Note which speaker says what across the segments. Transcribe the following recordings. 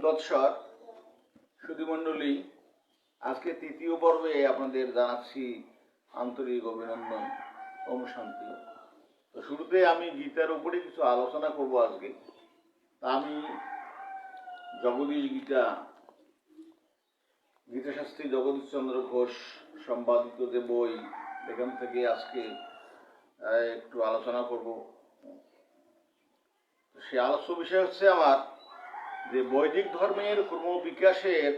Speaker 1: তৎসর সুধীমণ্ডলী, আজকে তৃতীয় পর্বে আপনাদের জানাচ্ছি আন্তরিক অভিনন্দন, ওম শান্তি। তো শুরুতে আমি গীতার উপরে কিছু আলোচনা করব আজকে। তা আমি জগদীশ গীতাশাস্ত্রী জগদীশচন্দ্র ঘোষ সম্পাদিত যে বই, এখান থেকে আজকে একটু আলোচনা করব। সে আলোচ্য বিষয় হচ্ছে আমার যে বৈদিক ধর্মের ক্রমবিকাশের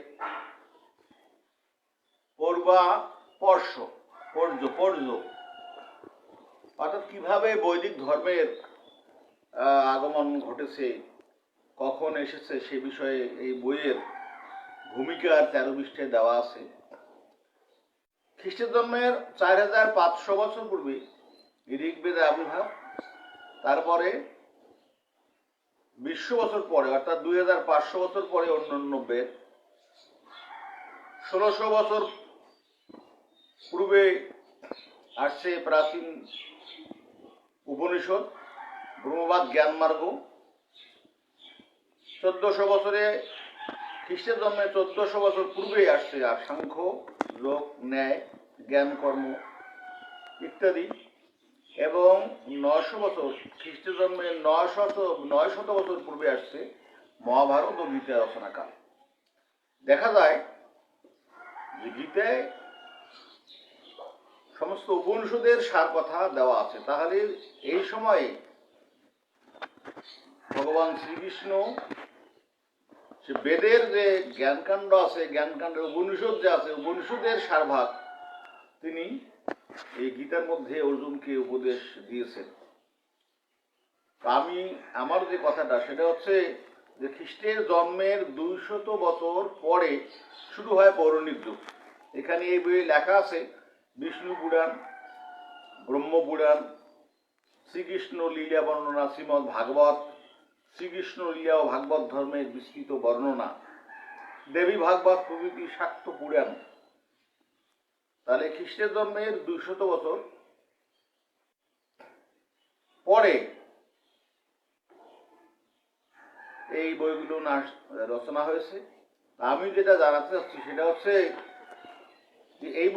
Speaker 1: পর্য অর্থাৎ কিভাবে বৈদিক ধর্মের আগমন ঘটেছে, কখন এসেছে, সে বিষয়ে এই বইয়ের ভূমিকার 13 পৃষ্ঠায় দেওয়া আছে। খ্রিস্ট জন্মের 4500 বছর পূর্বে ঋগ্বেদের আবির্ভাব, তারপরে 2000 বছর পরে অর্থাৎ 2500 বছর পরে অন্যান্য বেদ, 1600 বছর পূর্বে আসছে প্রাচীন উপনিষদ, ব্রহ্মবাদ, জ্ঞানমার্গ। 1400 বছরে খ্রিস্টের জন্মে 1400 বছর পূর্বে আসছে আর সাংখ্য, যোগ, ন্যায়, জ্ঞান, কর্ম ইত্যাদি। এবং 900 বছর খ্রিস্টের জন্মে 900 বছর পূর্বে আসছে মহাভারত ও গীতা রচনাকাল। দেখা যায় যে গীতায় সমস্ত উপনিষদের সার কথা দেওয়া আছে। তাহলে এই সময়ে ভগবান শ্রীকৃষ্ণ সে বেদের যে জ্ঞানকাণ্ড আছে, জ্ঞানকাণ্ডের উপনিষদ যে আছে, উপনিষদের সারভাগ তিনি এই গীতার মধ্যে অর্জুনকে উপদেশ দিয়েছেন। আমি আমার যে কথাটা সেটা হচ্ছে যে খ্রিস্টের জন্মের 200 বছর পরে শুরু হয় পৌরাণিক যুগ। এখানে এই বইয়ে লেখা আছে বিষ্ণু পুরাণ, ব্রহ্ম পুরাণ, শ্রীকৃষ্ণ লীলা বর্ণনা, শ্রীমদ্ ভাগবত, শ্রীকৃষ্ণ লীলা ও ভাগবত ধর্মের বিস্তৃত বর্ণনা, দেবী ভাগবত প্রভৃতি শাক্ত পুরাণ। তাহলে খ্রিস্টের জন্মের 200 বছর পরে এই বইগুলো রচনা হয়েছে। আমি যেটা জানাতে চাচ্ছি সেটা হচ্ছে যে এই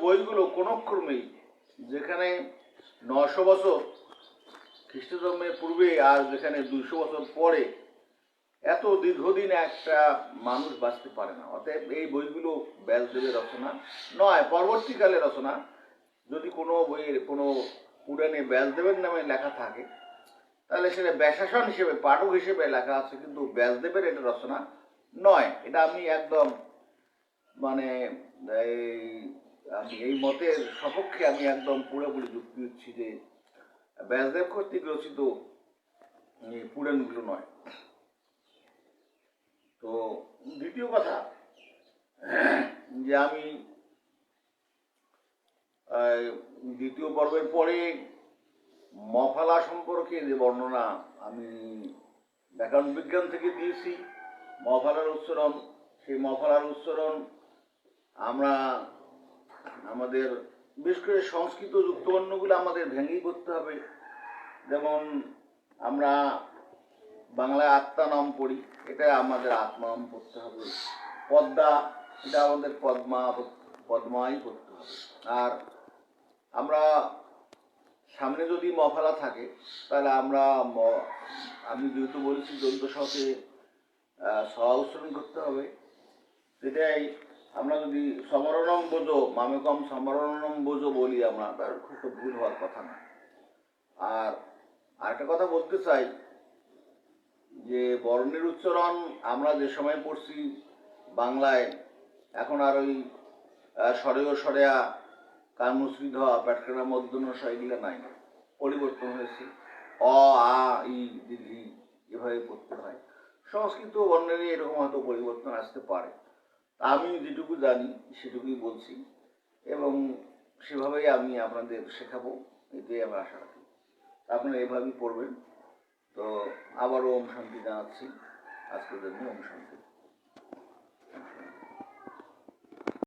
Speaker 1: বইগুলো কোনো ক্রমেই, যেখানে 900 বছর খ্রিস্ট জন্মের পূর্বে আর যেখানে 200 বছর পরে, এত দীর্ঘদিন একটা মানুষ বাঁচতে পারে না। অতএব এই বইগুলো ব্যাসদেবের রচনা নয়, পরবর্তীকালে রচনা। যদি কোনো বইয়ের কোনো পুরাণে ব্যাসদেবের নামে লেখা থাকে তাহলে সেটা ব্যাসাসন হিসেবে, পাঠক হিসেবে লেখা আছে, কিন্তু ব্যাসদেবের এটা রচনা নয়। এটা আমি একদম মানে আমি এই মতের সপক্ষে আমি একদম পুরোপুরি যুক্তি দিচ্ছি যে ব্যাসদেব কর্তৃক রচিত পুরাণগুলো নয়। তো দ্বিতীয় কথা যে আমি দ্বিতীয় পর্বের পরে মফালা সম্পর্কে যে বর্ণনা আমি ব্যাকরণ বিজ্ঞান থেকে দিয়েছি, মফালার উচ্চারণ, সেই মফালার উচ্চারণ আমরা আমাদের বিশেষ করে সংস্কৃত যুক্তবর্ণগুলো আমাদের ভেঙেই করতে হবে। যেমন আমরা বাংলায় আত্মা নাম পড়ি, এটা আমাদের আত্মানাম পড়তে হবে। পদ্মা, এটা আমাদের পদ্মাই পড়তে হবে। আর আমরা সামনে যদি মফালা থাকে তাহলে আমি যেহেতু বলেছি দন্ত সকে স উচ্চারণ করতে হবে, সেটাই আমরা যদি সমরণম বোঝো, মামেকম সমরণম বোঝো বলি আমরা, তার খুব তো ভুল হওয়ার কথা না। আর আরেকটা কথা বলতে চাই যে বর্ণের উচ্চারণ আমরা যে সময় পড়ছি বাংলায়, এখন আর ওই সরেও সরেয়া, কানমুসরি ধোয়া, পেটকানা মধ্যন এগুলো নাই, পরিবর্তন হয়েছে। অ, আ, ই, দীর্ঘি এভাবে পড়তে হয়। সংস্কৃত বর্ণেরই এরকম হয়তো পরিবর্তন আসতে পারে। আমি যেটুকু জানি সেটুকুই বলছি এবং সেভাবেই আমি আপনাদের শেখাবো, এটাই আমি আশা রাখি। আপনারা এভাবেই পড়বেন। তো আবারও ওম শান্তি জানাচ্ছি। আজকের জন্য ওম শান্তি।